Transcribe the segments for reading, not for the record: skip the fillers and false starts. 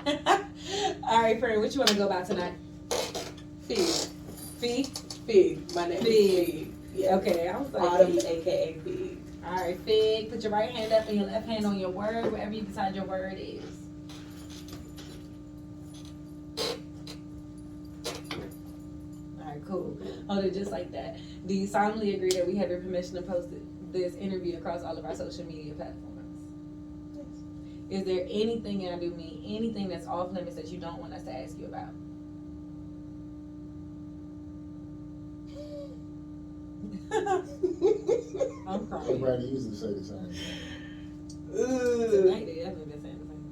All right, friend, what you want to go about tonight? Fig. Fig? Fig. My name is Fig. Yeah. Okay, I was like Autumn, aka Fig. All right, Fig. Put your right hand up and your left hand on your word, wherever you decide your word is. All right, cool. Hold it just like that. Do you solemnly agree that we have your permission to post this interview across all of our social media platforms? Is there anything, and I do mean anything, that's off limits that you don't want us to ask you about? I'm crying. Everybody usually say the same thing. Tonight they haven't been saying the same thing.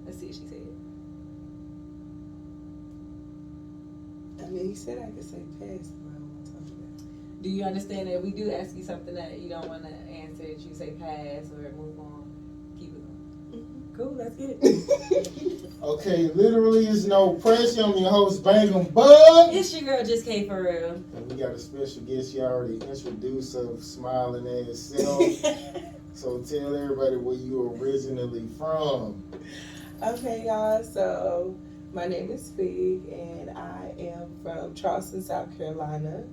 Let's see what she said. I mean, he said I could say pass, but I don't want to talk about it. Do you understand that we do ask you something that you don't want to answer, that you say pass or move on, keep it going? Cool, that's good. Okay, literally is no pressure. I'm your host, Bangem Bugg. It's your girl, Just K for real. And we got a special guest you already introduced of smiling ass self. So tell everybody where you originally from. Okay, y'all. So my name is Fig, and I am from Charleston, South Carolina.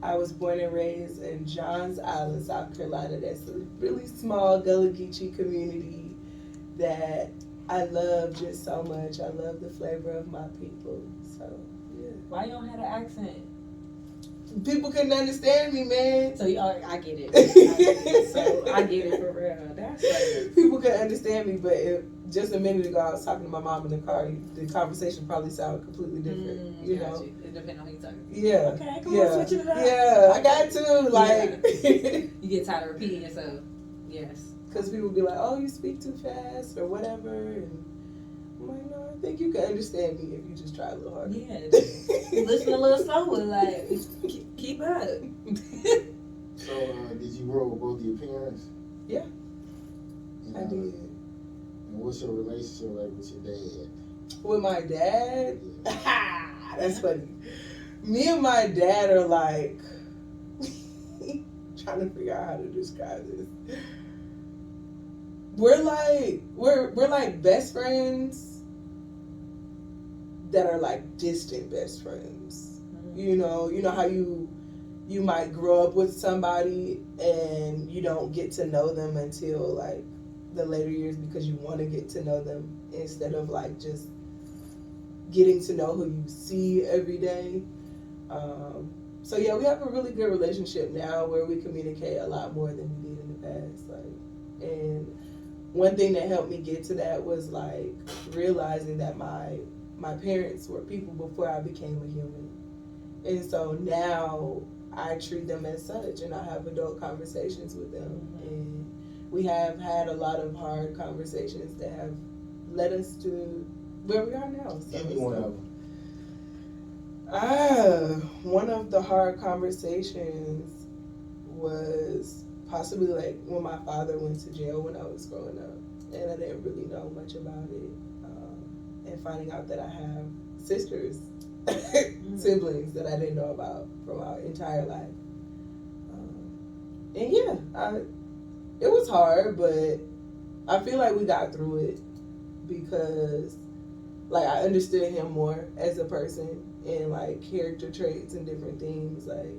I was born and raised in Johns Island, South Carolina. That's a really small Gullah Geechee community that I love just so much. I love the flavor of my people. So, yeah. Why you don't have an accent? People couldn't understand me, man. So I get it. So I get it for real. That's like... People couldn't understand me, but just a minute ago I was talking to my mom in the car. The conversation probably sounded completely different, you know? It depends on who you're talking to. Yeah. Okay, come on, switching it up. Yeah, I got to, like... You get tired of repeating yourself. Yes. Because people be like, oh, you speak too fast or whatever. And I'm like, no, I think you can understand me if you just try a little harder. Yeah. Listen a little slower, like, keep up. So, did you grow with both your parents? Yeah, And, I did. And what's your relationship like with your dad? With my dad? Yeah. That's funny. Me and my dad are like, trying to figure out how to describe this. We're like best friends that are like distant best friends. You know how you might grow up with somebody and you don't get to know them until like the later years because you want to get to know them instead of like just getting to know who you see every day. So yeah, we have a really good relationship now where we communicate a lot more than we did in the past. Like, and one thing that helped me get to that was like realizing that my parents were people before I became a human. And so now I treat them as such and I have adult conversations with them. And we have had a lot of hard conversations that have led us to where we are now. So, Give me one of them. One of the hard conversations was possibly like when my father went to jail when I was growing up, and I didn't really know much about it, and finding out that I have sisters, siblings that I didn't know about from our entire life. And yeah, it was hard, but I feel like we got through it because like I understood him more as a person and like character traits and different things. Like,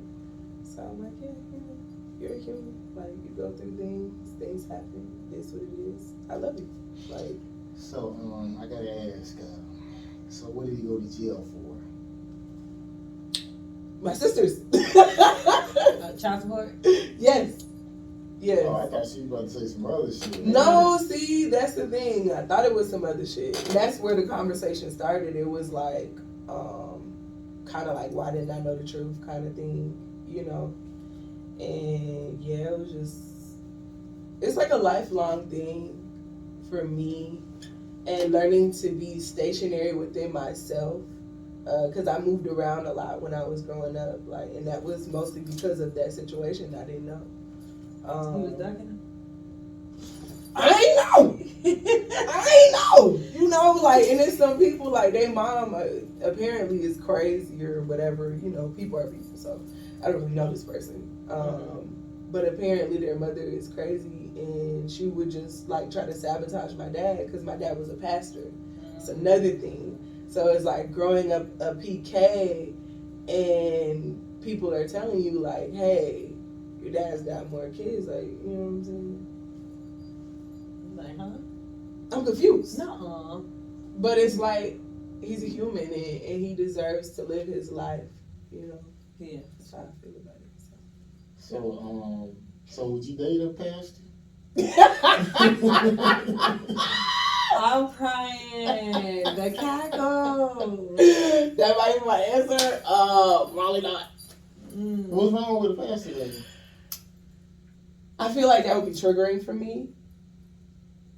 so I'm like, yeah, you're a human. Like, you go through things happen. It's what it is. I love you. Like, So, I gotta ask, so what did he go to jail for? my sisters. Child support? Yes. Yes. Oh, I thought she was about to say some other shit. No, see, that's the thing. I thought it was some other shit. And that's where the conversation started. It was like, kind of like, why didn't I know the truth kind of thing, you know? And yeah, it was just, it's like a lifelong thing for me and learning to be stationary within myself. Because I moved around a lot when I was growing up, like, and that was mostly because of that situation. I didn't know. He was ducking him? I ain't know. You know, like, and then some people, like, their mom apparently is crazy or whatever. You know, people are people, so I don't really know this person. But apparently their mother is crazy, and she would just, like, try to sabotage my dad because my dad was a pastor. It's another thing. So it's like growing up a PK and people are telling you like, hey, your dad's got more kids, like, you know what I'm saying? Like, huh? I'm confused. No. But it's like he's a human and he deserves to live his life, you know. Yeah. That's how I feel about it. So would you date a pastor? I'm crying. The cackle. That might be my answer. Probably not. What's wrong with a pastor then? I feel like that would be triggering for me,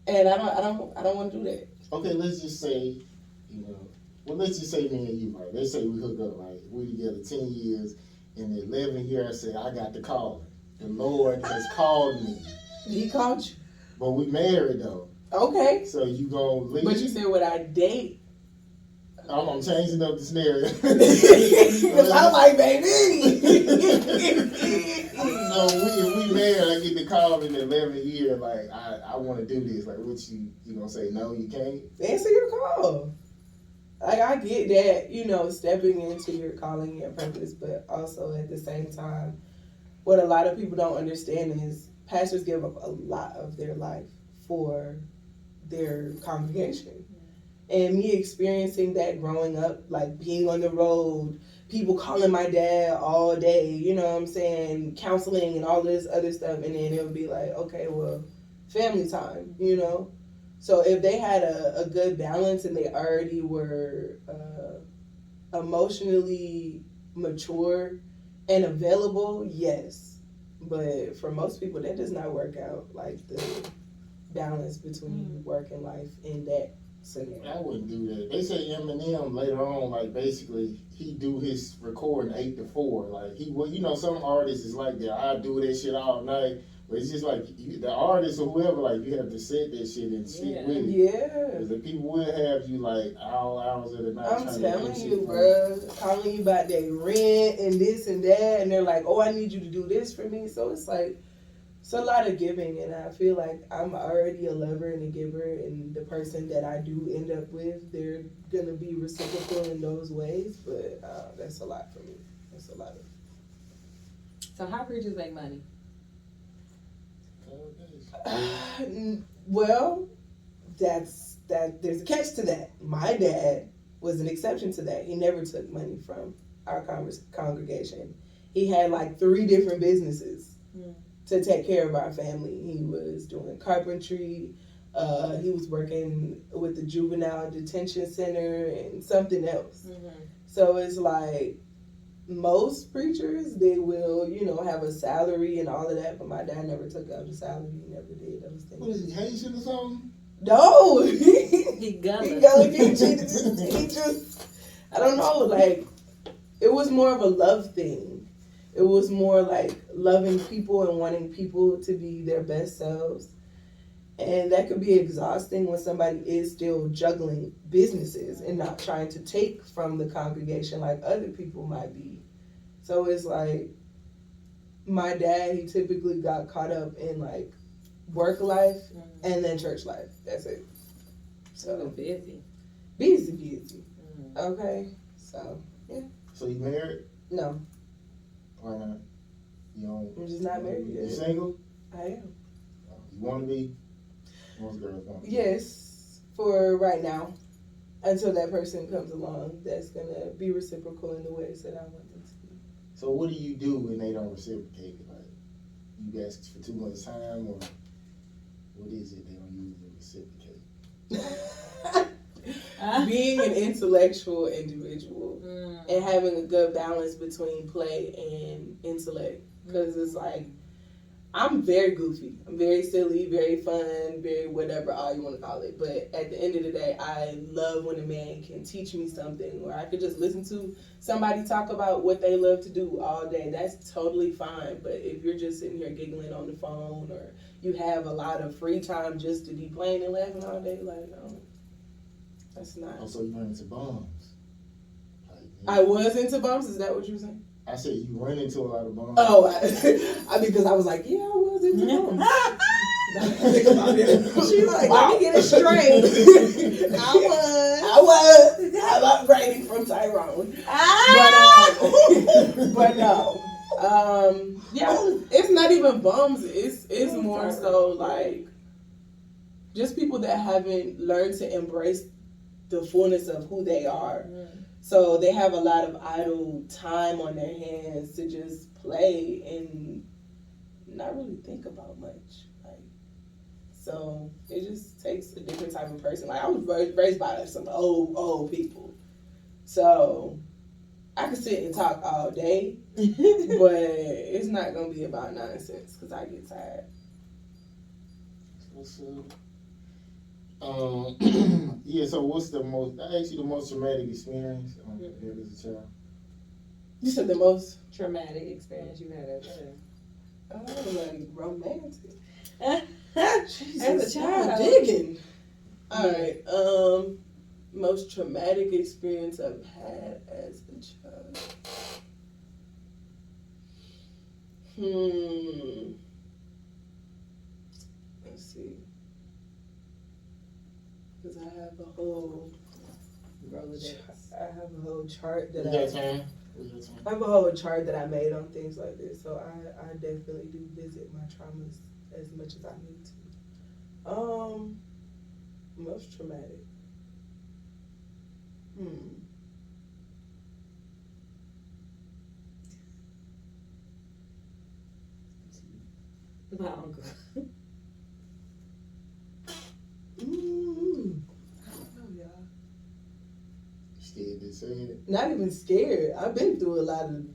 and I don't want to do that. Okay, let's just say, let's just say me and you, right? Let's say we hook up, right? We together 10 years, and the 11th year I say, I got the calling. The Lord has called me. He called you. But we married, though. Okay. So you gonna leave? But you said, would I date? I'm changing up the scenario. Because I'm like, baby. So if we married, I get the call in the 11th year, like, I want to do this. Like, what you gonna say, no, you can't? Answer your call. Like, I get that, stepping into your calling, your purpose, but also at the same time, what a lot of people don't understand is pastors give up a lot of their life for their congregation. And me experiencing that growing up, like being on the road, people calling my dad all day, you know what I'm saying, counseling and all this other stuff, and then it would be like, okay, well, family time, So if they had a good balance and they already were emotionally mature and available, yes. But for most people, that does not work out, like the balance between work and life in that scenario. I wouldn't do that. They say Eminem later on, like, basically, he do his recording 8 to 4. Like, some artists is like that. I do that shit all night. But it's just like, the artist or whoever, like, you have to set that shit and stick with it. Yeah. Because the people will have you, like, all hours of the night. I'm telling you, bro, calling you about their rent and this and that, and they're like, oh, I need you to do this for me. So it's like, it's a lot of giving, and I feel like I'm already a lover and a giver, and the person that I do end up with, they're going to be reciprocal in those ways, but that's a lot for me. That's a lot of. So how preachers make money? Well, there's a catch to that. My dad was an exception to that. He never took money from our congregation. He had like 3 different businesses to take care of our family. He was doing carpentry. He was working with the juvenile detention center and something else. Mm-hmm. So it's like, most preachers, they will, have a salary and all of that, but my dad never took out a salary. He never did those things. What is he, Haitian or something? No! He gullible. He just, I don't know, like, it was more of a love thing. It was more like loving people and wanting people to be their best selves. And that could be exhausting when somebody is still juggling businesses and not trying to take from the congregation like other people might be. So it's like, my dad, he typically got caught up in like work life and then church life. That's it. So busy. Busy. Okay. So, yeah. So you married? No. Why not? You don't? I'm just not married yet. You single? I am. You want to be? Most girls want to. Yes, for right now, until that person comes along that's gonna be reciprocal in the ways that I want them to be. So what do you do when they don't reciprocate? Like, you ask for too much time, or what is it they don't usually reciprocate? Being an intellectual individual and having a good balance between play and intellect, because it's like, I'm very goofy. I'm very silly, very fun, very whatever, all you want to call it. But at the end of the day, I love when a man can teach me something, or I could just listen to somebody talk about what they love to do all day. That's totally fine. But if you're just sitting here giggling on the phone, or you have a lot of free time just to be playing and laughing all day, like, no, that's not. Also, you run into bums. Like, I was into bumps. Is that what you were saying? I said you run into a lot of bums. Oh, I because I was like, yeah, I was into bumps. She's like, let me get it straight. I was. I'm upgrading from Tyrone. But no. Yeah, it's not even bums. It's more so like just people that haven't learned to embrace the fullness of who they are. So they have a lot of idle time on their hands to just play and not really think about much. Like, so it just takes a different type of person. Like I was raised by some old people, so I could sit and talk all day, but it's not gonna be about nonsense because I get tired. What's up? Yeah, so what's the most traumatic experience you had as a child? You said the most traumatic experience you had as a child. Oh, like romantic. Jesus, as a child. Digging. Alright, most traumatic experience I've had as a child. Let's see. Because I have a whole chart that I have a whole chart that I made on things like this. So I definitely do visit my traumas as much as I need to. Most traumatic. My uncle. I don't know, y'all. Scared to say it? Not even scared. I've been through a lot of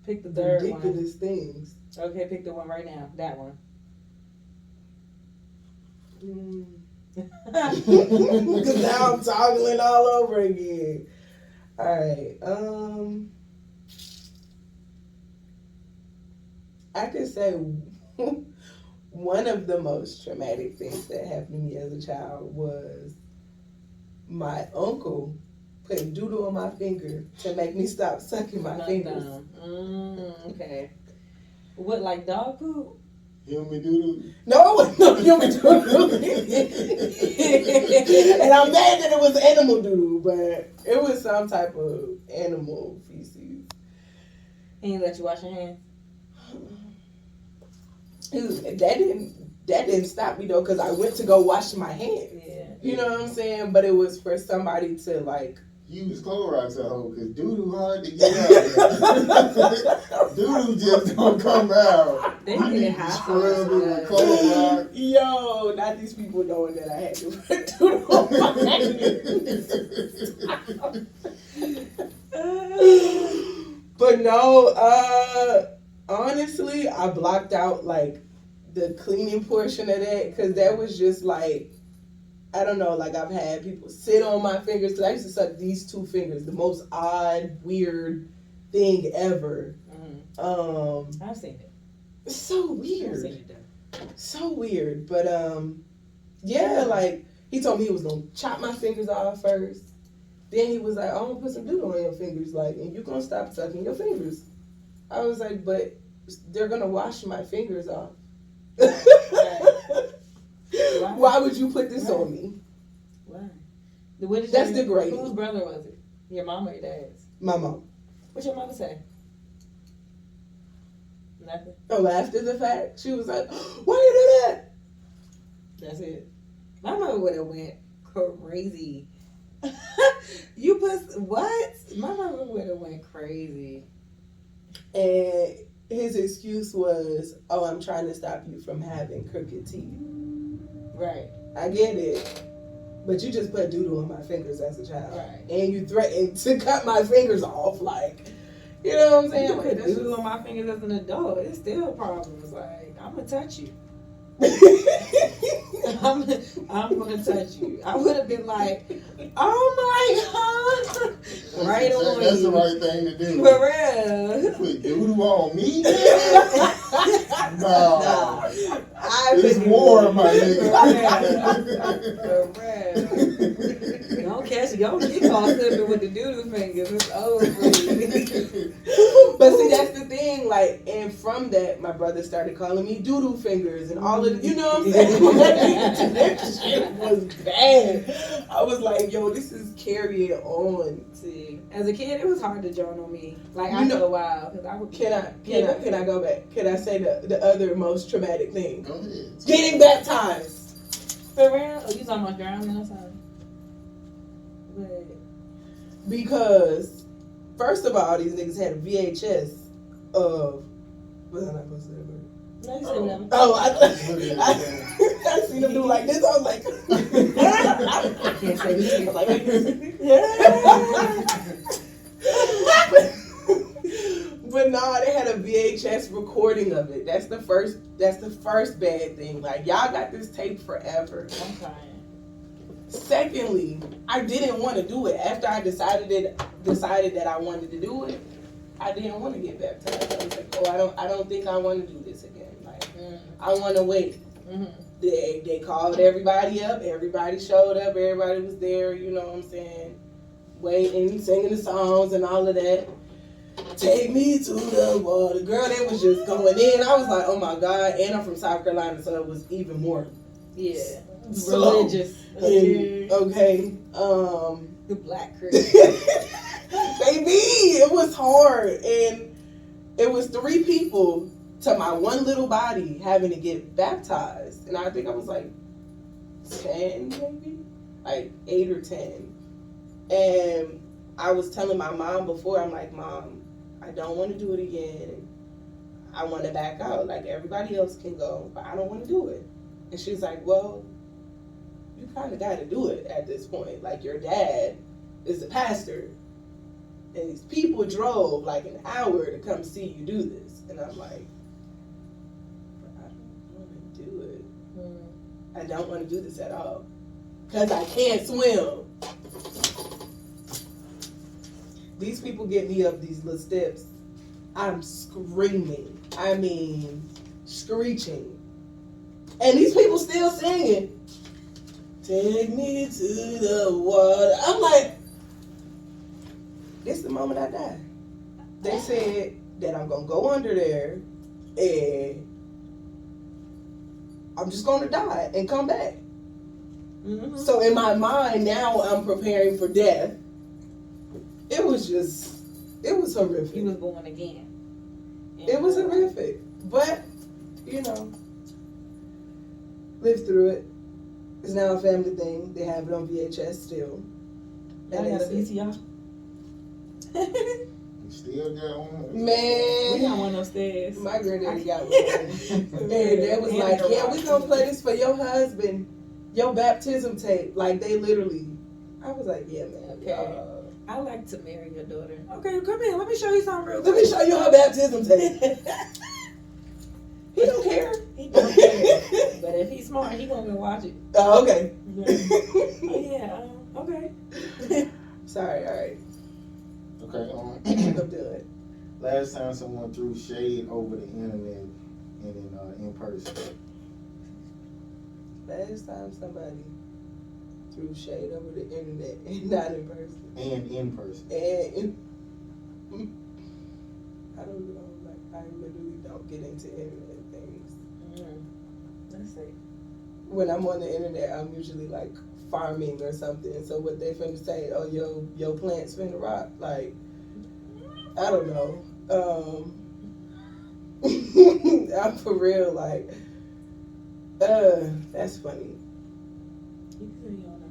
pick the third ridiculous things. Okay, pick the one right now. That one. Because now I'm toggling all over again. Alright, I could say one of the most traumatic things that happened to me as a child was my uncle putting doodle on my finger to make me stop sucking my fingers. Okay. What, like dog poop? Human doodle? No, it wasn't human doodle. And I'm mad that it was animal doodle, but it was some type of animal feces. And he let you wash your hands? That didn't stop me though, because I went to go wash my hands. Yeah. You know what I'm saying? But it was for somebody to like use Clorox at home because doodle hard to get out. Doodle just don't come out. They get hot. Scrub it with Clorox. Yo, not these people knowing that I had to put doodle on my hands. But no, honestly, I blocked out like the cleaning portion of that because that was just like, I don't know, like I've had people sit on my fingers because I used to suck these two fingers, the most odd, weird thing ever. I've seen it. It's so weird. I've seen it though. So weird. But yeah, like he told me he was gonna chop my fingers off first. Then he was like, I'm gonna put some doodle on your fingers, like, and you're gonna stop sucking your fingers. I was like, but they're gonna wash my fingers off. Why would you put this on me? Why? That's degrading. Whose brother was it? Your mom or your dad's? My mom. What's your mother say? Nothing. Oh, after the fact, she was like, why you do that? That's it. My mother would have went crazy. You put what? My mother would have went crazy. And his excuse was, oh, I'm trying to stop you from having crooked teeth. Right. I get it. But you just put doodle on my fingers as a child. Right. And you threatened to cut my fingers off. Like, you know what I'm saying? You Like, put doodle on my fingers as an adult. It's still problems. Like, I'm going to touch you. I'm going to touch you. I would have been like, oh my God. Right on. That's the right thing to do. For real. You put doodle on me? No. It's war, my nigga. For real. Don't catch Y'all get caught slipping with the doodle fingers. It's over. But see, that's the thing. Like, and from that, my brother started calling me doodle fingers and all of, you know what I'm saying? That shit was bad. I was like, yo, this is carrying on. See, as a kid, it was hard to join on me. Like You after know- a while, because I would. Can I go back? Can I say the other most traumatic thing? Go ahead. Getting baptized. For real? Oh, you talking about drowning or something? But Because, first of all, these niggas had a VHS of. Was I not supposed to say that word? no, you said no. Oh, I seen them do like this. I was like, I can't say this. I was like, but no, they had a VHS recording of it. That's the first bad thing. Like, y'all got this tape forever. I'm crying. Secondly, I didn't want to do it. After I decided that I wanted to do it, I didn't want to get baptized. I was like, oh, I don't think I want to do this again. Like, I want to wait. Mm-hmm. They called everybody up. Everybody showed up. Everybody was there. You know what I'm saying? Waiting, singing the songs and all of that. Take me to the water, girl. They was just going in. I was like, oh my God. And I'm from South Carolina, so it was even more. Yeah. So, Religious. Okay. Okay. The black Christian. Baby, it was hard, and it was 3 people to my one little body having to get baptized, and I think I was like 10, maybe like 8 or 10, and I was telling my mom before, I'm like, Mom, I don't want to do it again. I want to back out. Like, everybody else can go, but I don't want to do it. And she's like, well, you kind of got to do it at this point. Like, your dad is a pastor, and these people drove like an hour to come see you do this. And I'm like, but I don't want to do it. I don't want to do this at all. Because I can't swim. These people get me up these little steps. I'm screaming. I mean, screeching. And these people still singing. Take me to the water. I'm like, this is the moment I die. They said that I'm going to go under there and I'm just going to die and come back. Mm-hmm. So in my mind, now I'm preparing for death. It was horrific. He was born again. It was horrific. But, you know, lived through it. It's now a family thing. They have it on VHS still. Y'all got a VCR? Still got one. Man. We got one upstairs. My granddaddy got one. And they was like, yeah, we gonna play this for your husband. Your baptism tape. Like, they literally. I was like, yeah, man. Okay. I like to marry your daughter. Okay, come here. Let me show you something real Let quick. me show you her baptism tape. He don't care. He don't care. But if he's smart, he gonna go watch it. Oh, okay. Oh, yeah. Okay. Sorry, all right. Okay. I'm done. Last time someone threw shade over the internet and in person. Last time somebody threw shade over the internet and not in person. And in person. And I don't know, like, I literally don't get into internet things. Let's see. When I'm on the internet, I'm usually like farming or something. So what they finna say, oh, yo plant's finna rot. Like, I don't know. I'm for real, like, that's funny. You can say you don't know.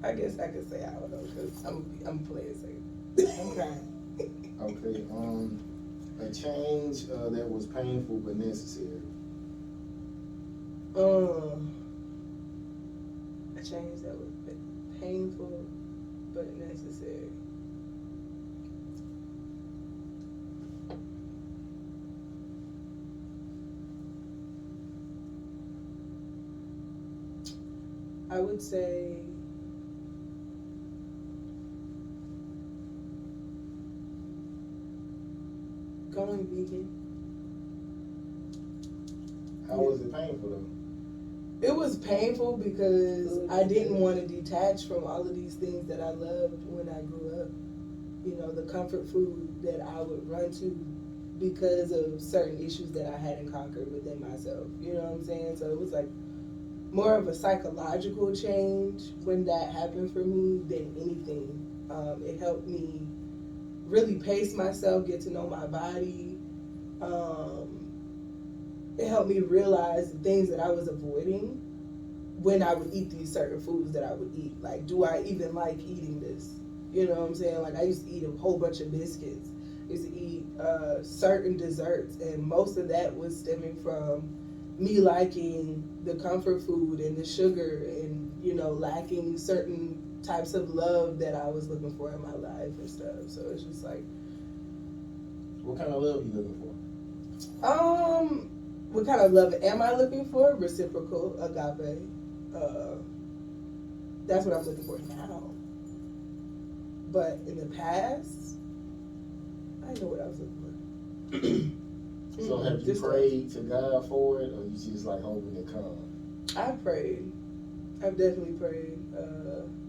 I guess I could say I don't know because I'm playing safe. Okay. Okay. A change that was painful but necessary. A change that was painful but necessary. I would say going vegan. How was it painful though? It was painful because I didn't want to detach from all of these things that I loved when I grew up. You know, the comfort food that I would run to because of certain issues that I hadn't conquered within myself. You know what I'm saying? So it was like more of a psychological change when that happened for me than anything. It helped me really pace myself, get to know my body. It helped me realize the things that I was avoiding when I would eat these certain foods that I would eat. Like, do I even like eating this? You know what I'm saying? Like, I used to eat a whole bunch of biscuits. I used to eat certain desserts, and most of that was stemming from me liking the comfort food and the sugar and, you know, lacking certain types of love that I was looking for in my life and stuff. So it's just like, What kind of love you looking for? what kind of love am I looking for? Reciprocal, agape. That's what I'm looking for now. But in the past, I didn't know what I was looking for. So have you prayed to God for it, or you just like hoping it comes? I've prayed. I've definitely prayed.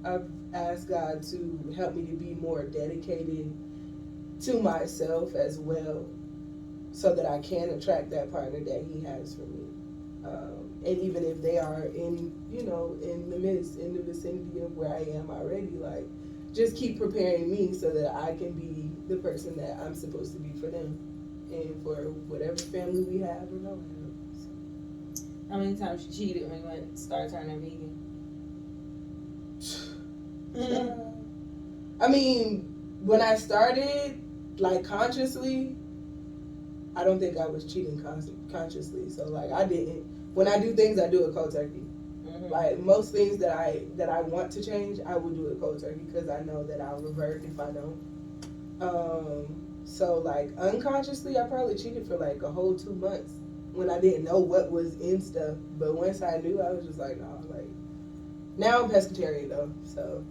I've asked God to help me to be more dedicated to myself as well, so that I can attract that partner that He has for me. And even if they are in, you know, in the midst, in the vicinity of where I am already, like, just keep preparing me so that I can be the person that I'm supposed to be for them and for whatever family we have or don't have. So. How many times you cheated when you went start turning vegan? I mean, when I started, like, consciously, I don't think I was cheating consciously. So, like, I didn't. When I do things, I do it cold turkey. Mm-hmm. Like, most things that I want to change, I will do it cold turkey because I know that I'll revert if I don't. So, like, unconsciously, I probably cheated for, like, a whole 2 months when I didn't know what was in stuff. But once I knew, I was just like, no, like, now I'm pescatarian, though. So,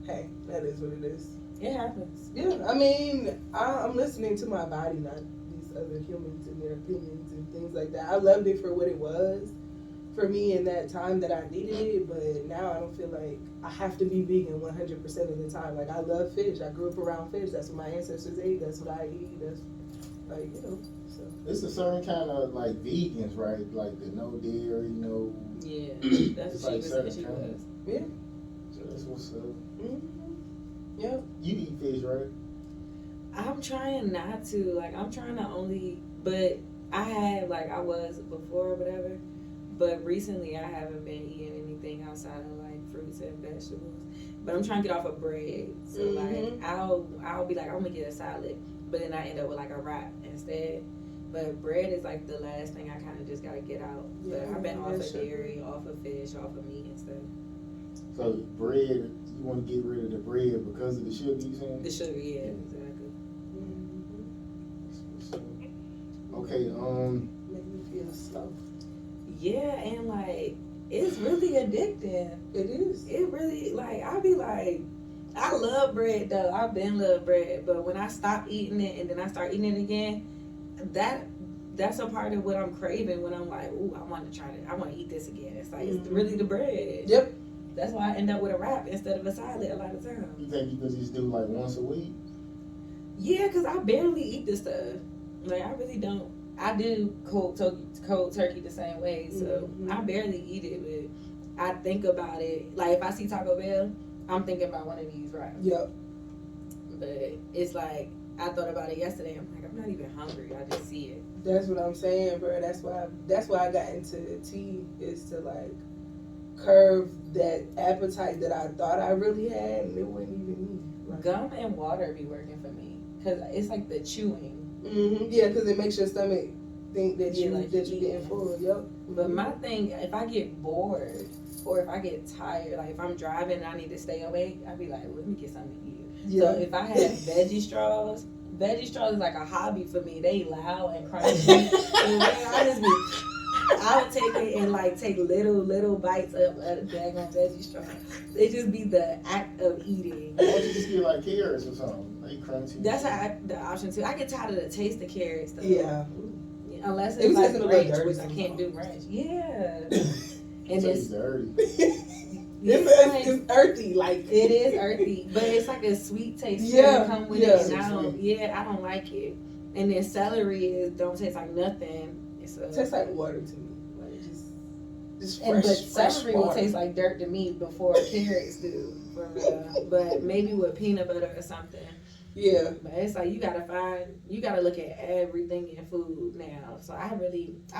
hey, that is what it is. It happens. Yeah, I mean, I'm listening to my body, not these other humans and their opinions and things like that. I loved it for what it was for me in that time that I needed it, but now I don't feel like I have to be vegan 100% of the time. Like, I love fish. I grew up around fish. That's what my ancestors ate. That's what I eat. That's, like, you know, so. It's a certain kind of, like, vegans, right? Like the no dairy, no... Yeah, that's It's what like she was saying. certain She kind. was. Yeah. So that's what's up. Mm-hmm. Yeah. You eat fish, right? I'm trying not to. Like, I'm trying to only, but I have, like, I was before or whatever, but recently I haven't been eating anything outside of, like, fruits and vegetables. But I'm trying to get off of bread. So, like, I'll be like, I'm going to get a salad, but then I end up with, like, a wrap instead. But bread is, like, the last thing I kind of just got to get out. Yeah, But I've been off of sugar. dairy, off of fish, off of meat and stuff. So bread, you want to get rid of the bread because of the sugar, you saying? The sugar, yeah, exactly. Okay, Make me feel slow. Yeah, and, like, it's really addicting. It is. It really, like, I be like, I love bread though. I've been love bread, but when I stop eating it and then I start eating it again, that's a part of what I'm craving when I'm like, ooh, I want to try it. I want to eat this again. It's like, it's really the bread. Yep. That's why I end up with a wrap instead of a salad a lot of times. you think you could just do like once a week? Yeah, because I barely eat this stuff. Like, I really don't. I do cold turkey the same way, so I barely eat it, but I think about it. Like, if I see Taco Bell, I'm thinking about one of these wraps. Yep. But it's like, I thought about it yesterday. I'm like, I'm not even hungry. I just see it. That's what I'm saying, bro. That's why I got into tea, is to, like, curb that appetite that I thought I really had, and it wasn't even me. Like, Gum and water be working for me because it's like the chewing. Yeah, because it makes your stomach think that Yeah, you like that you you're getting full. Yep. But my thing, if I get bored or if I get tired, like if I'm driving and I need to stay awake, I'd be like, let me get something to eat. Yeah. So if I had veggie straws is like a hobby for me. They loud and crunchy. And I would take it and like take little bites up of the bag on veggie straw. It just be the act of eating. Why don't you just get like carrots or something? Like crunchy. That's the option too. I get tired of the taste of carrots though. Yeah. Unless It it's was like just a little ranch, dirty which I can't do ranch. Yeah. And it's dirty. It's earthy, like it is earthy, but it's like a sweet taste. Yeah, Come with yeah. it, and I don't like it. And then celery don't taste like nothing. It tastes like water to me, like just fresh. But fresh celery water. will taste like dirt to me before carrots do, for real. But maybe with peanut butter or something. Yeah. But it's like you gotta look at everything in food now. So I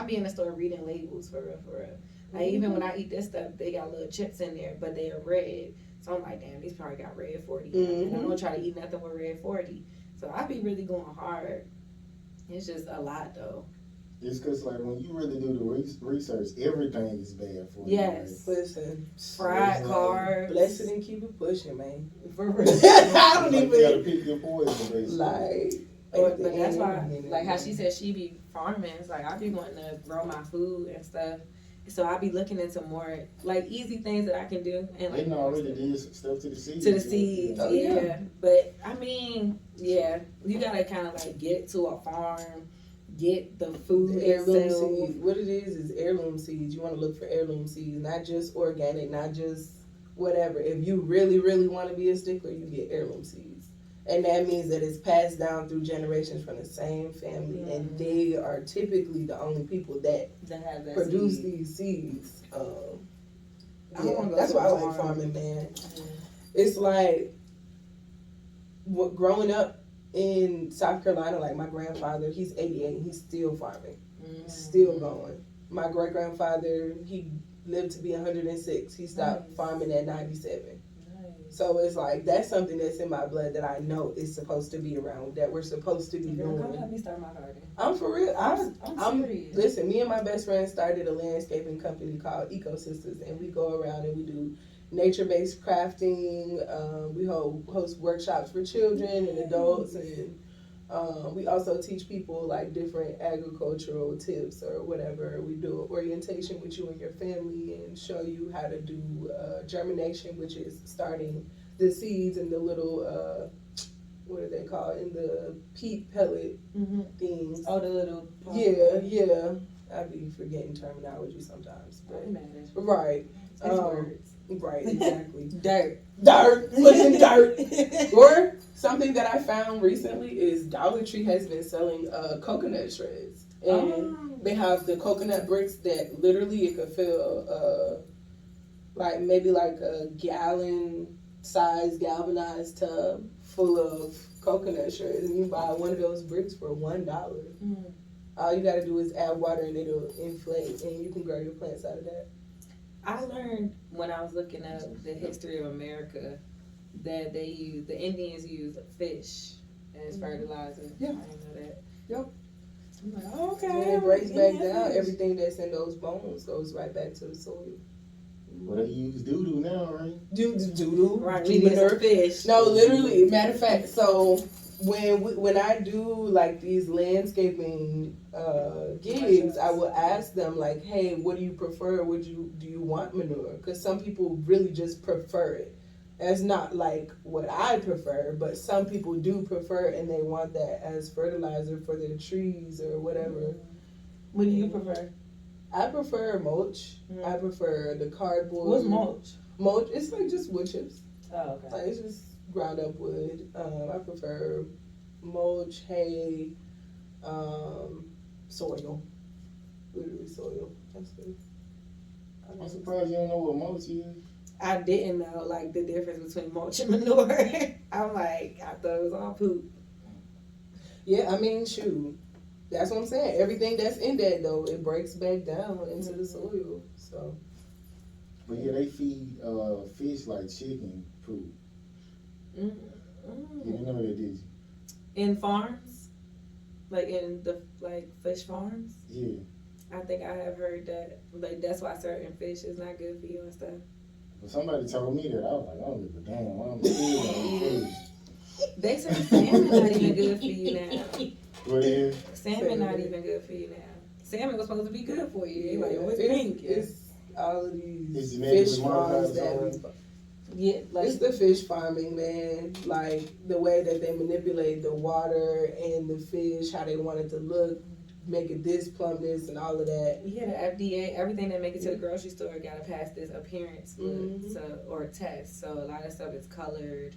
be in the store reading labels for real. Like even when I eat this stuff, they got little chips in there, but they are red. So I'm like, damn, these probably got red 40. And I don't try to eat nothing with red 40. So I be really going hard. It's just a lot though. It's because, like, when you really do the research, everything is bad for you. Yes. Right? Listen, Fried carbs. bless it and keep it pushing, man. For real. I don't You even gotta pick your poison, basically. like. But that's why, like how she said she be farming. It's like I be wanting to grow my food and stuff. So I be looking into more like easy things that I can do. And like, they already did stuff to the seeds. To the seeds, Oh, yeah. But I mean, yeah, you gotta kind of like get to a farm, get the food Heirloom itself. seeds. What it is heirloom seeds. You want to look for heirloom seeds, not just organic, not just whatever. If you really, really want to be a stickler, you get heirloom seeds. And that means that it's passed down through generations from the same family, and they are typically the only people that have that produce seed. these seeds. Yeah, that's why I like farming, man. It's like growing up in South Carolina, like my grandfather, he's 88, he's still farming, still going. My great grandfather, he lived to be 106. He stopped farming at 97. So it's like that's something that's in my blood that I know is supposed to be around, that we're supposed to be doing. Come help me start my garden. I'm for real. I'm serious. Listen, me and my best friend started a landscaping company called Ecosisters, and we go around and we do nature-based crafting. We host workshops for children and adults, and we also teach people like different agricultural tips or whatever. We do an orientation with you and your family and show you how to do germination, which is starting the seeds in the little what are they called, in the peat pellet things. Oh, the little yeah. I be forgetting terminology sometimes, but right. Words. Right, exactly. Dirt. Put in dirt. Or something that I found recently is Dollar Tree has been selling coconut shreds. And they have the coconut bricks that literally it could fill like maybe like a gallon size galvanized tub full of coconut shreds. And you buy one of those bricks for $1. All you gotta do is add water and it'll inflate, and you can grow your plants out of that. I learned when I was looking up the history of America that the Indians used fish as fertilizer. Yeah. I didn't know that. Yep. I'm like, okay. When it breaks back down, everything that's in those bones goes right back to the soil. Well, they use doo-doo now, right? Doo-doo. Right, we need some fish. No, literally. Matter of fact, so when I do like these landscaping gigs, I will ask them like, hey, what do you prefer? Do you want manure? Because some people really just prefer it. That's not like what I prefer, but some people do prefer it and they want that as fertilizer for their trees or whatever. What do you prefer? I prefer mulch. I prefer the cardboard. What's mulch? Mulch, it's like just wood chips. Oh, okay. Like it's just ground up wood. I prefer mulch, hay, soil. Literally soil. That's good. I'm surprised you don't know what mulch is. I didn't know like the difference between mulch and manure. I'm like, I thought it was all poop. Yeah, I mean, shoot. That's what I'm saying. Everything that's in that though, it breaks back down into the soil. So. But yeah, they feed fish like chicken food. You didn't know that, did you? In farms, like in the fish farms. Yeah. I think I have heard that. Like that's why certain fish is not good for you and stuff. But somebody told me that. I was like, I don't give a damn. I'm still fish. They say salmon not even good for you now. What is? Salmon not even good for you now. Salmon was supposed to be good for you. You're like, oh, it's pink. It's all of these It's fish farms genetically that Yeah, like it's the fish farming, man. Like the way that they manipulate the water and the fish, how they want it to look. make it this, plum this, and all of that. Yeah, the FDA, everything that make it to the grocery store gotta pass this appearance Mhm. or test. So a lot of stuff is colored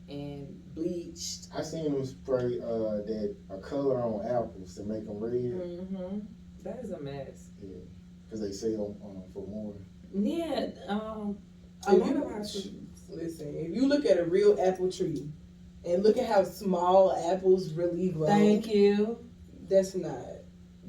and bleached. I seen them spray that a color on apples to make them red. Mm-hmm. That is a mess. Yeah, because they sell for more. Yeah, a If lot you- of our foods. Listen, if you look at a real apple tree and look at how small apples really grow, Thank you. that's not.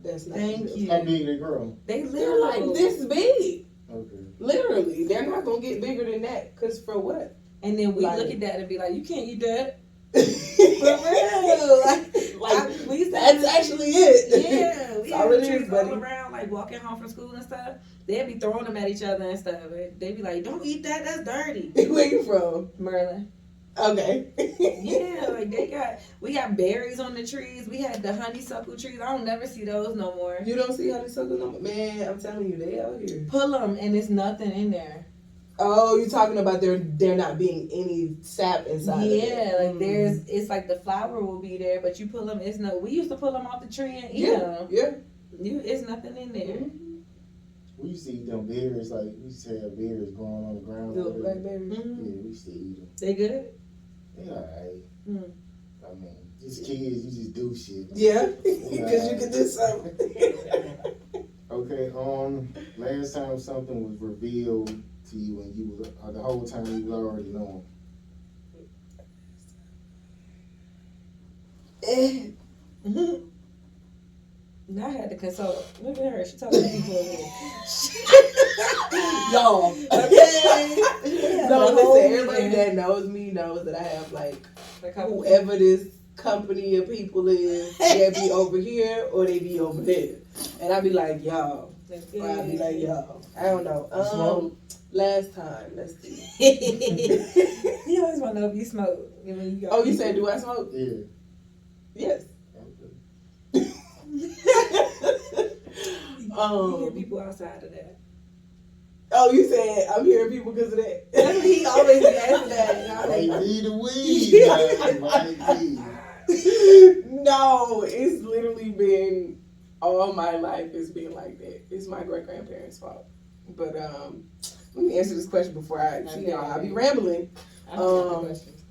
Thank real. you. How big they grow? They They're like little. this big. Okay. Literally, they're not gonna get bigger than that. Cause for what? And then we Like- look at that and be like, you can't eat that. For real. like we used to that's have- actually it. Yeah, we That's all had it is, trees all buddy. around, like walking home from school and stuff. They'd be throwing them at each other and stuff. They'd be like, "Don't eat that. That's dirty." Where you from? Merlin. Okay. Yeah, like we got berries on the trees. We had the honeysuckle trees. I don't never see those no more. You don't see honeysuckle no more? Man, I'm telling you, they out here. Pull them and there's nothing in there. Oh, you talking about there not being any sap inside? Yeah, of it. like it's like the flower will be there, but you pull them. It's no. We used to pull them off the tree and eat them. Yeah. It's nothing in there. We used to eat them berries, like we used to have berries growing on the ground. Little blackberries. Mm-hmm. Yeah, we used to eat them. They good. They alright. Mm. I mean, just kids, you just do shit. Yeah, because you can do something. Okay, last time something was revealed to you and you was the whole time you was already knowing. Now I had to consult. Look at her. She talking to people in here. Y'all. Okay. No, The whole listen, everybody weekend. that knows me knows that I have like A couple whoever this company of people is, they be over here or they be over there. And I be like, y'all. Or I be like, y'all. I don't know. smoke? Last time, let's see. You always want to know if you smoke. Oh, you said, do I smoke? Yeah. Yes. Okay. You hear people outside of that. Oh, you said I'm hearing people because of that. That's what he always be asking that. And I'm Might like, be the weed. man. Might be. No, it's literally been all my life. It's been like that. It's my great grandparents' fault. But let me answer this question before I'll be rambling. I don't have the questions.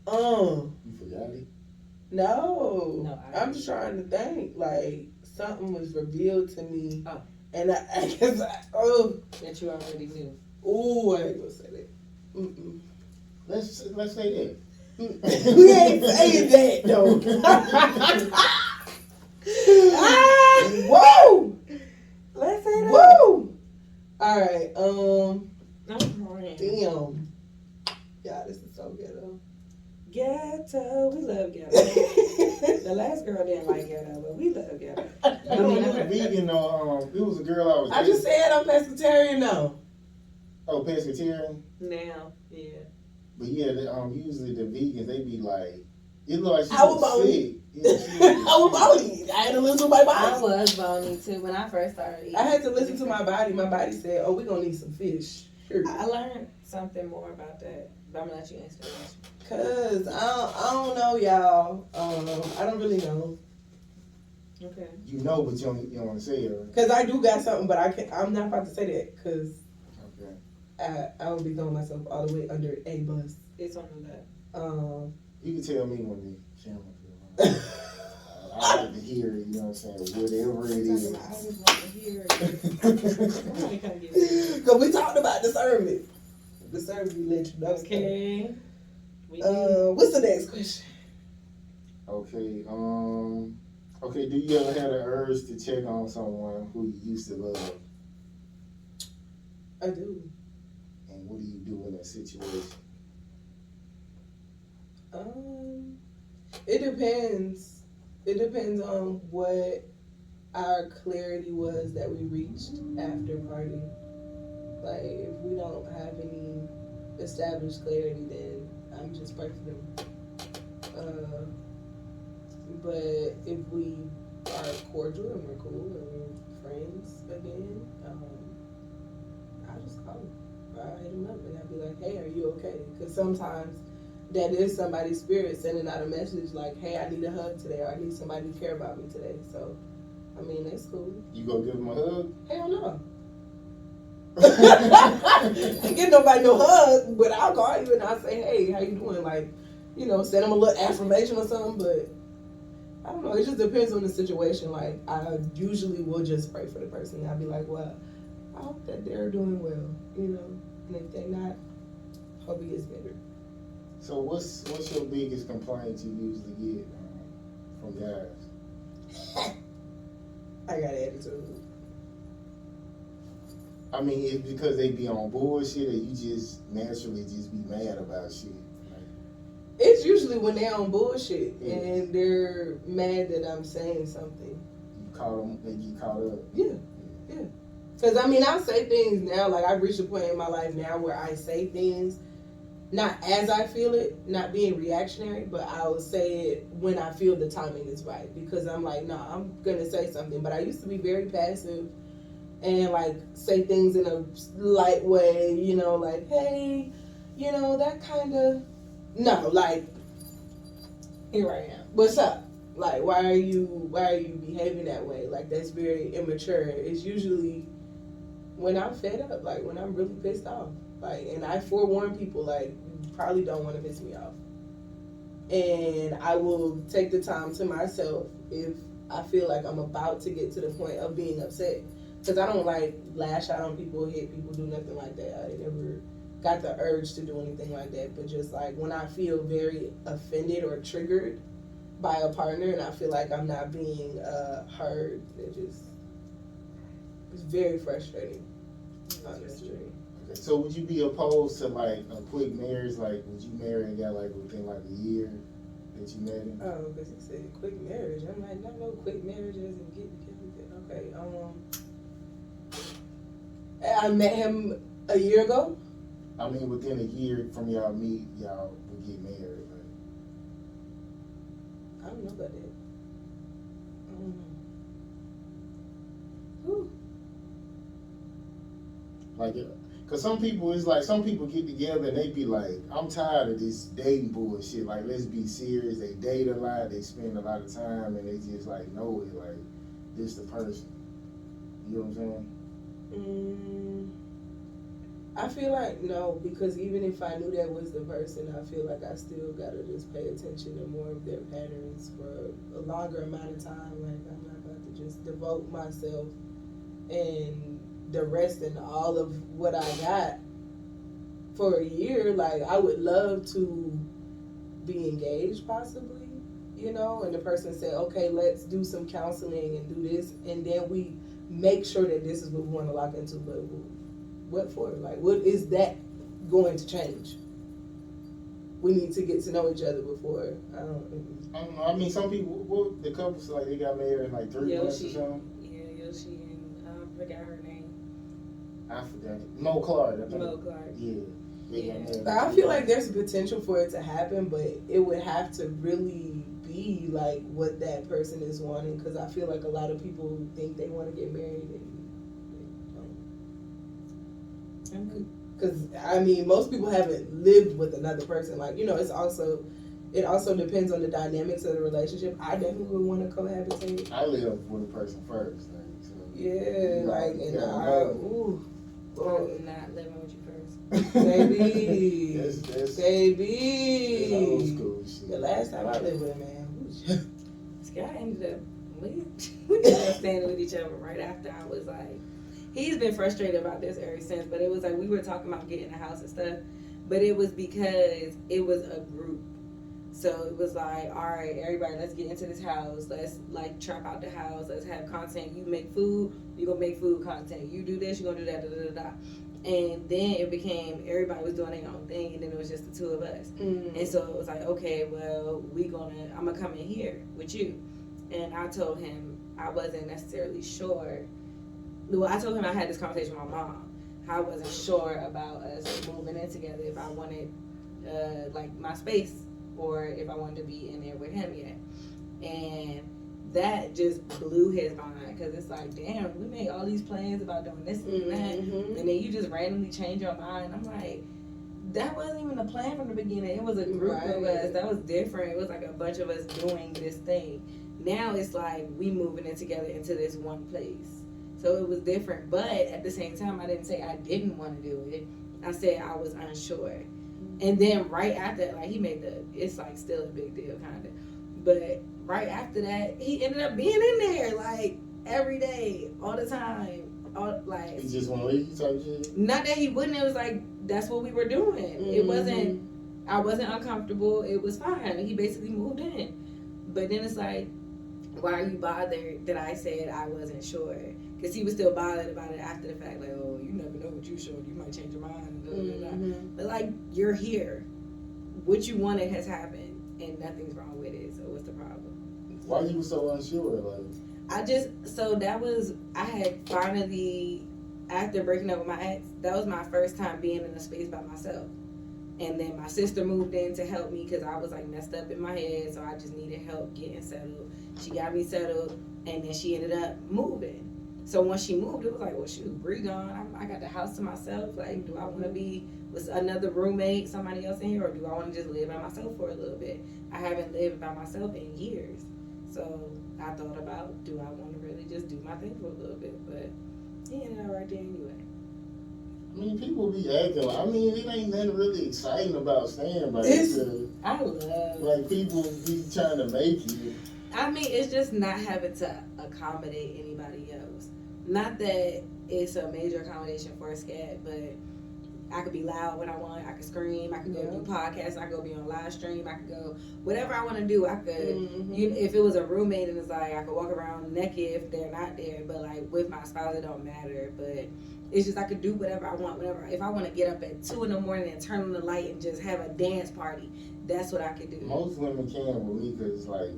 You forgot it? No, I I'm just trying to think. Like something was revealed to me, Oh. and I guess That you already knew. I ain't gonna say that. Mm-mm. Let's say that. We ain't saying that though. Whoa! Let's say that. Woo! All right. I'm crying. Damn. Yeah, this is so ghetto. Ghetto. We love ghetto. The last girl didn't like ghetto, but we love ghetto. You know, it was vegan though. It was a girl I was I just said I'm pescatarian now. Oh, pescatarian? Now, yeah. But yeah, usually the vegans, they be like, it look like she I was was bony. sick. Yeah, she was I was bony. I had to listen to my I body. was bony too when I first started eating. I had to listen to my body. My body said, "Oh, we're gonna need some fish." Sure. I learned something more about that, but I'm gonna let you answer the question. Cause I don't know, y'all. I don't really know. Okay. You know, but you don't want to say it. Right? Cause I do got something, but I'm not about to say that. Cause Okay. I will be throwing myself all the way under a bus. It's on the left. You can tell me when the camera goes on. I like to hear it, you know what I'm saying? Whatever it is. I always want to hear it. Somebody come get me. Cause we talked about discernment. Discernment, we let you know. Okay. We do. What's the next question? Okay, okay, do you ever have the urge to check on someone who you used to love? I do. And what do you do in that situation? It depends. It depends on what our clarity was that we reached after party. Like, if we don't have any established clarity, then I'm just pray for them. But if we are cordial and we're cool and we're friends again, I'll just call them. I'll hit them up and I'll be like, hey, are you okay? Because sometimes that is somebody's spirit sending out a message like, hey, I need a hug today, or I need somebody to care about me today. So, I mean, that's cool. You gonna give him a hug? Hell no. I ain't give nobody no hug, but I'll call you and I'll say, hey, how you doing? Like, you know, send them a little affirmation or something, but I don't know. It just depends on the situation. Like, I usually will just pray for the person. I'll be like, well, I hope that they're doing well, you know, and if they're not, hope he gets better. So what's your biggest complaint you usually get from guys? I got attitude. I mean, it's because they be on bullshit, or you just naturally just be mad about shit. It's usually when they're on bullshit Yeah. and they're mad that I'm saying something. You caught them, they get caught up. Yeah. Because, I mean, I say things now, like, I've reached a point in my life now where I say things, not as I feel it, not being reactionary, but I will say it when I feel the timing is right. Because I'm like, nah, I'm going to say something. But I used to be very passive and, like, say things in a light way, you know, like, hey, you know, that kind of, no, like, here I am. What's up? Like, why are you behaving that way? Like, that's very immature. It's usually when I'm fed up, like when I'm really pissed off. Like, and I forewarn people, like, you probably don't want to piss me off. And I will take the time to myself if I feel like I'm about to get to the point of being upset. Because I don't like lash out on people, hit people, do nothing like that. I never got the urge to do anything like that. But just like when I feel very offended or triggered by a partner and I feel like I'm not being heard, it's very frustrating, honestly. Okay, so would you be opposed to like a quick marriage? Like, would you marry a guy like within like a year that you met him? Oh, because he said quick marriage. I'm like, no quick marriages and get together. Okay, I met him a year ago. I mean, within a year from y'all meet, y'all would get married. Like. I don't know about that. I don't know. Whew. Like, cause some people, it's like some people get together and they be like, I'm tired of this dating bullshit. Like, let's be serious. They date a lot, they spend a lot of time, and they just like know it. Like, this the person. You know what I'm saying? I feel like no, because even if I knew that was the person, I feel like I still gotta just pay attention to more of their patterns for a longer amount of time. Like, I'm not about to just devote myself and the rest and all of what I got for a year. Like, I would love to be engaged possibly, you know, and the person said, okay, let's do some counseling and do this, and then we make sure that this is what we want to lock into. But what for? Like, what is that going to change? We need to get to know each other before. I don't know. I mean, some people, well, the couples like they got married in like 3 months or something. Yeah, Yoshi and I forgot her name. I forgot it. Mo Clark. I think. Mo Clark. Yeah. I feel like there's potential for it to happen, but it would have to really be like what that person is wanting. Because I feel like a lot of people think they want to get married and they don't. Because I mean, most people haven't lived with another person. Like, you know, it also depends on the dynamics of the relationship. I definitely would want to cohabitate. I live with a person first. Like, so, yeah, like, and not living with you first. Baby. That's Baby. old school shit. The last time I lived with a man. See, I ended up, we ended up staying with each other right after I was like, he's been frustrated about this ever since, but it was like we were talking about getting a house and stuff, but it was because it was a group. So it was like, all right, everybody, let's get into this house. Let's like trap out the house. Let's have content. You make food, you're going to make food content. You do this, you're going to do that, And then it became everybody was doing their own thing, and then it was just the two of us. And so it was like, okay, well, I'm going to come in here with you. And I told him I wasn't necessarily sure. Well, I told him I had this conversation with my mom. I wasn't sure about us moving in together, if I wanted like my space or if I wanted to be in there with him yet. And that just blew his mind, because it's like, damn, we made all these plans about doing this and that, and then you just randomly change your mind. I'm like, that wasn't even a plan from the beginning. It was a group of us. That was different. It was like a bunch of us doing this thing. Now it's like we moving it together into this one place. So it was different. But at the same time, I didn't say I didn't want to do it. I said I was unsure. And then right after, like, he made it's like still a big deal, kind of. But right after that, he ended up being in there, like, every day, all the time. Like, he just want to leave type shit? Not that he wouldn't. It was like, that's what we were doing. Mm-hmm. It wasn't, I wasn't uncomfortable. It was fine. He basically moved in. But then it's like, why are you bothered that I said I wasn't sure? Because he was still bothered about it after the fact. Like, oh, you never know what you showed. You might change your mind. Blah, blah, blah. But, like, you're here. What you wanted has happened. And nothing's wrong with it. So what's the problem? Why you was so unsure? Like, I had finally, after breaking up with my ex, that was my first time being in a space by myself. And then my sister moved in to help me because I was like messed up in my head, so I just needed help getting settled. She got me settled, and then she ended up moving. So when she moved, it was like, well, shoot, Bree gone. I got the house to myself. Like, do I want to be with another roommate, somebody else in here, or do I want to just live by myself for a little bit? I haven't lived by myself in years. So I thought about, do I want to really just do my thing for a little bit? But he ended up right there anyway. I mean, people be acting like, I mean, it ain't nothing really exciting about staying by yourself. I love. Like, people be trying to make you. I mean, it's just not having to accommodate anybody else. Not that it's a major accommodation for a scat, but I could be loud when I want. I could scream. I could go do podcasts. I could go be on live stream. I could go whatever I want to do. I could. If it was a roommate and it's like I could walk around naked if they're not there. But like with my spouse, it don't matter. But it's just I could do whatever I want. Whatever. If I want to get up at 2 a.m. and turn on the light and just have a dance party, that's what I could do. Most women can with me because like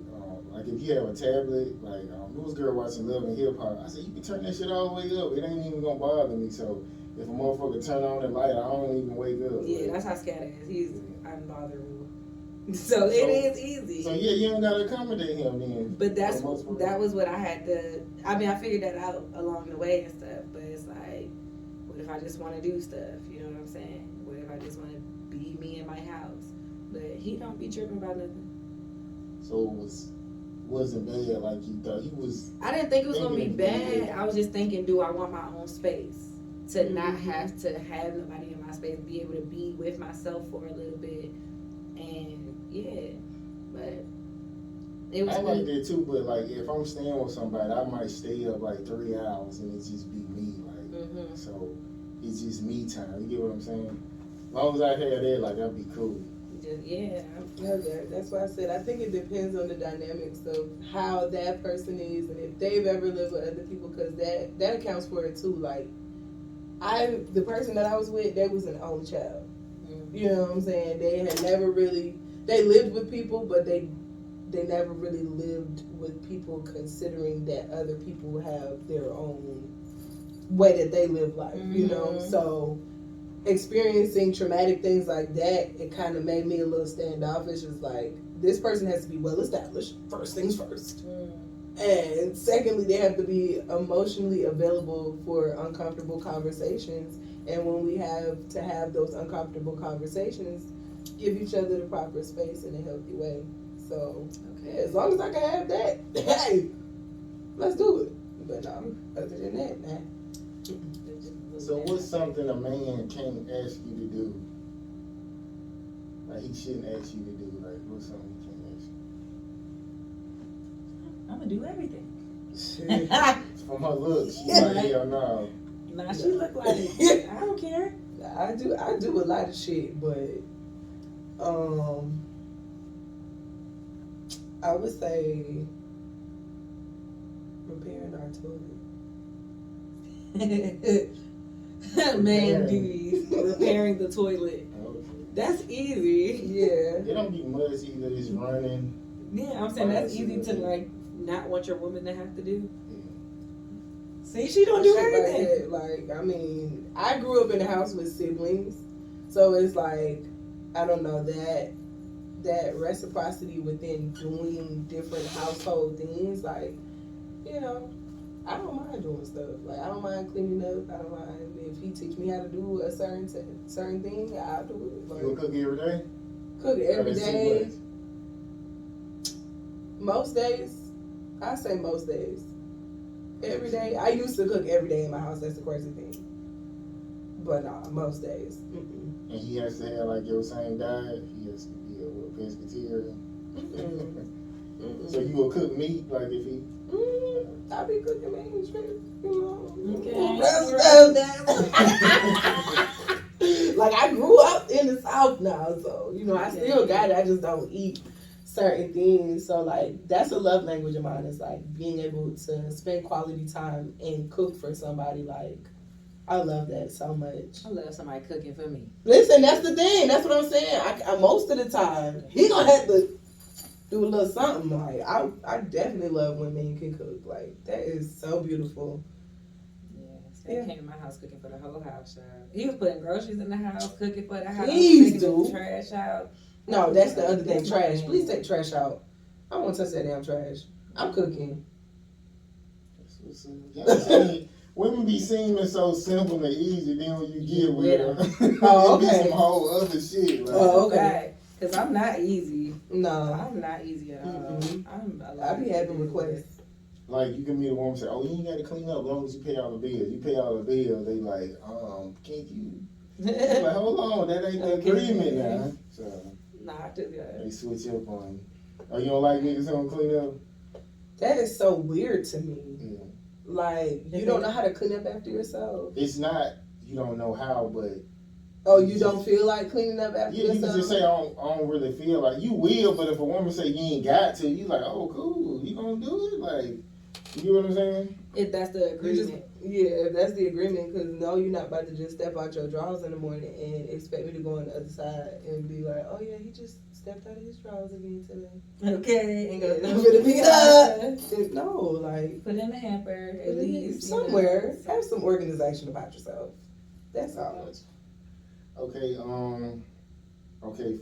if you have a tablet, like there was a girl watching Love and Hip Hop. I said you can turn that shit all the way up. It ain't even gonna bother me. So if a motherfucker turn on the light, I don't even wake up. Yeah, that's how Scat is. He's unbothered. So it is easy. So yeah, you don't gotta accommodate him then. But that was what I had to. I mean, I figured that out along the way and stuff. But it's like, what if I just want to do stuff? You know what I'm saying? What if I just want to be me in my house? But he don't be tripping about nothing. So it wasn't bad like you thought. He was. I didn't think it was gonna be bad. I was just thinking, do I want my own space to not have to have nobody in my space, be able to be with myself for a little bit, and yeah, but it was. I like that too, but like if I'm staying with somebody, I might stay up like 3 hours and it just be me, like so it's just me time. You get what I'm saying? As long as I had that, like I'd be cool. That's why I said I think it depends on the dynamics of how that person is and if they've ever lived with other people, because that accounts for it too. Like the person that I was with, they was an only child. You know what I'm saying? They had never really, they lived with people, but they never really lived with people considering that other people have their own way that they live life, you know? So experiencing traumatic things like that, it kind of made me a little standoffish. It's like, this person has to be well established, first things first. And secondly, they have to be emotionally available for uncomfortable conversations. And when we have to have those uncomfortable conversations, give each other the proper space in a healthy way. So, yeah, as long as I can have that, hey, let's do it. But other than that, nah. So what's something a man can't ask you to do? Like he shouldn't ask you to do? Like what's something he can't ask you? I'm gonna do everything. From her looks, she like, hell no. Nah, she look like it. I don't care. I do a lot of shit, but I would say repairing our toilet. Man duties, repairing the toilet. Okay. That's easy. Yeah. It don't be much either. It's running. Yeah, I'm saying that's easy to like not want your woman to have to do. Yeah. See, she don't do everything. Like, I mean, I grew up in a house with siblings, so it's like, I don't know, that reciprocity within doing different household things, like, you know, I don't mind doing stuff. Like I don't mind cleaning up. I don't mind if he teach me how to do a certain thing. I'll do it. Like, You gonna cook every day? cook it every Or that's too day. much? Most days, I say most days. Every day, I used to cook every day in my house. That's the crazy thing. But nah, most days. Mm-mm. And he has to have like your same diet. He has to be a pescatarian. Mm-mm. So you will cook meat like if he. I be cooking meat, shrimp, you know. Okay. Like I grew up in the South now, so you know I still got it. I just don't eat certain things. So like that's a love language of mine. Is like being able to spend quality time and cook for somebody. Like I love that so much. I love somebody cooking for me. Listen, that's the thing. That's what I'm saying. I most of the time he gonna have to do a little something. Like I definitely love when men can cook. Like that is so beautiful. Yes, they came to my house cooking for the whole house, child. He was putting groceries in the house, cooking for the house, Please taking the do. trash out. No, that's the other thing. That's my Trash. thing. Please take trash out. I don't want to touch that damn trash. I'm cooking. That's what's up. Y'all seen- Women be seeming so simple and easy, then when you get with them, Oh, it be okay. some whole other shit. Like, Oh, okay. Because I'm not easy. No. I'm not easy at all. Mm-mm. I'm a I lot be having requests. Like you can meet a woman and say, "Oh, you ain't got to clean up as long as you pay all the bills." You pay all the bills, they like, can't you? I'm like, hold on, that ain't the Okay. agreement now. So Nah, I do good. they switch up on you. Oh, you don't like niggas who don't clean up? That is so weird to me. Yeah. Like you don't know how to clean up after yourself. It's not you don't know how, but Oh, you don't feel like cleaning up after yeah, you yourself? can just say I don't really feel like you will. But if a woman say you ain't got to, you like, oh cool, you gonna do it? Like, you know what I'm saying? If that's the agreement. Yeah, if that's the agreement, because no, you're not about to just step out your drawers in the morning and expect me to go on the other side and be like, oh yeah, he just stepped out of his drawers again today. Okay, and go I'm gonna pick it up. No, like put it in the hamper at least. somewhere. You know. Have some organization about yourself. That's all. Okay,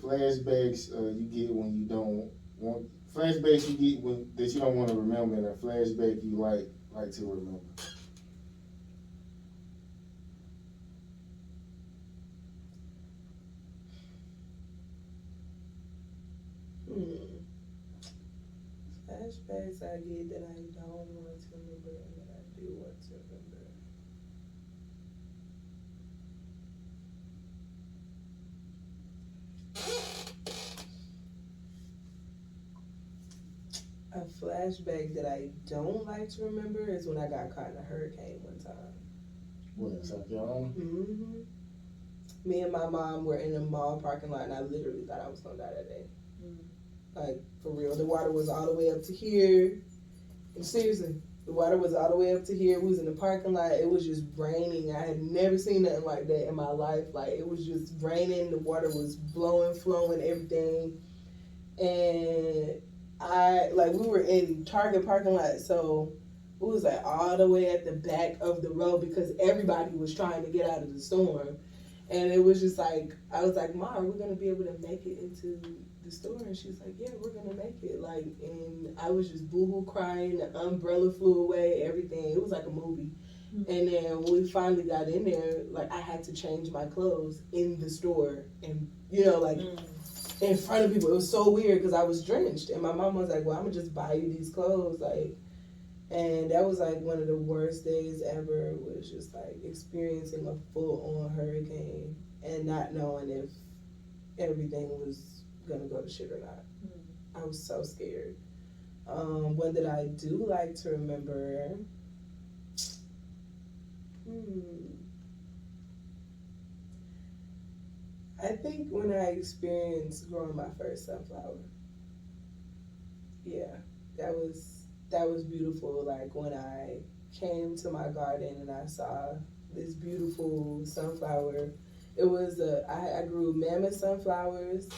flashbacks you get when you don't want flashbacks you get when that you don't want to remember, and a flashback you like to remember. Flashbacks I get that I don't want to remember and that I do want to remember. A flashback that I don't like to remember is when I got caught in a hurricane one time. What in South Carolina? Mm-hmm. Me and my mom were in a mall parking lot, and I literally thought I was gonna die that day. Like for real, the water was all the way up to here. And seriously, the water was all the way up to here. We was in the parking lot. It was just raining. I had never seen nothing like that in my life. Like it was just raining. The water was blowing, flowing, everything. And we were in Target parking lot, so it was like all the way at the back of the road because everybody was trying to get out of the storm. And it was just like, I was like, Ma, are we going to be able to make it into the store? And she's like, yeah, we're going to make it. Like, and I was just boo-hoo crying. The umbrella flew away, everything. It was like a movie. Mm-hmm. And then when we finally got in there, like, I had to change my clothes in the store. And, you know, like, in front of people. It was so weird because I was drenched. And my mom was like, well, I'm going to just buy you these clothes. Like, and that was like one of the worst days ever, was just like experiencing a full-on hurricane and not knowing if everything was gonna go to shit or not. I was so scared. One that I do like to remember, I think when I experienced growing my first sunflower. Yeah, that was beautiful. Like when I came to my garden and I saw this beautiful sunflower. It was I grew mammoth sunflowers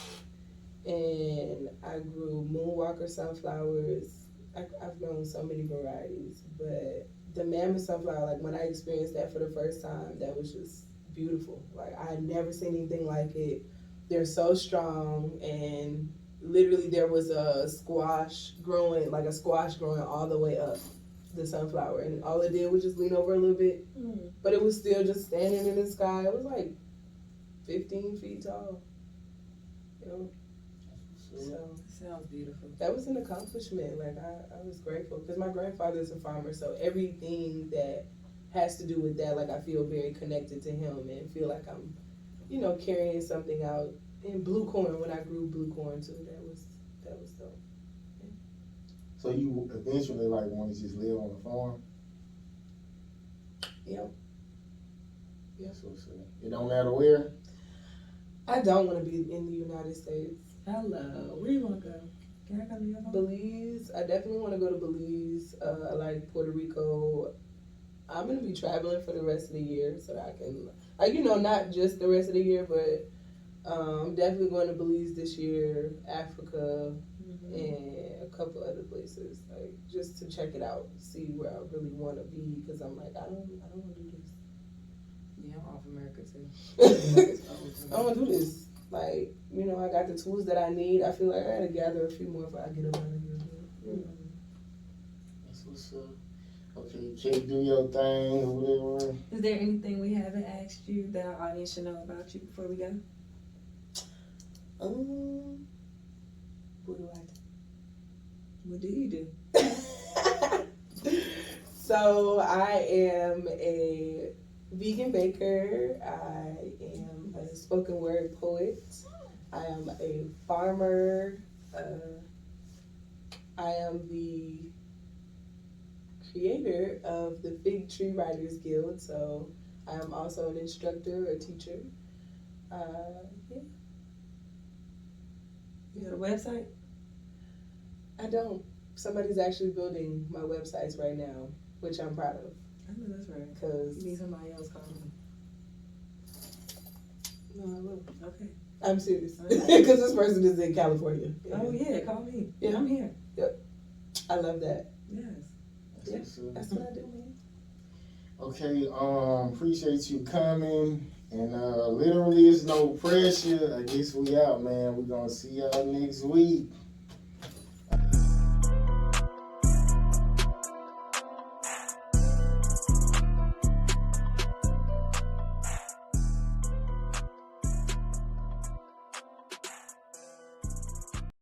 and I grew moonwalker sunflowers. I've grown so many varieties, but the mammoth sunflower, like when I experienced that for the first time, that was just beautiful. Like I had never seen anything like it. They're so strong, and literally there was a squash growing all the way up the sunflower, and all it did was just lean over a little bit, but it was still just standing in the sky. It was like 15 feet tall. You know, so Sounds beautiful. that was an accomplishment. Like I was grateful because my grandfather's a farmer, so everything that has to do with that, like I feel very connected to him and feel like I'm, you know, carrying something out. And blue corn, when I grew blue corn too, that was dope. So you eventually like want to just live on the farm? Yep. Yes, what's up. It don't matter where. I don't want to be in the United States. Hello. Where you want to go? Can I come to your home? Belize. I definitely want to go to Belize. I like Puerto Rico. I'm gonna be traveling for the rest of the year, so that I can, like, you know, not just the rest of the year, but I'm definitely going to Belize this year, Africa, and a couple other places, like just to check it out, see where I really want to be, because I'm like, I don't want to do this. Yeah, I'm off America too. I don't want to do this. Like, you know, I got the tools that I need. I feel like I gotta gather a few more before I get up out of here. You know. That's what's up. Okay, you can't do your thing or whatever. Is there anything we haven't asked you that our audience should know about you before we go? What do I do? What do you do? So I am a vegan baker. I am a spoken word poet. I am a farmer. I am the creator of the Fig Tree Writers Guild. So I am also an instructor, a teacher. Yeah. You got a website? I don't. Somebody's actually building my websites right now, which I'm proud of. I know that's right. Cause You need somebody else calling me. no, I will. Okay. I'm serious. Because this person is in California. Oh yeah, call me. Yeah. I'm here. I love that. Yes. Yeah. That's what's up. That's what I do, man. Okay, appreciate you coming. And literally, it's no pressure. I guess we out, man. We're gonna see y'all next week.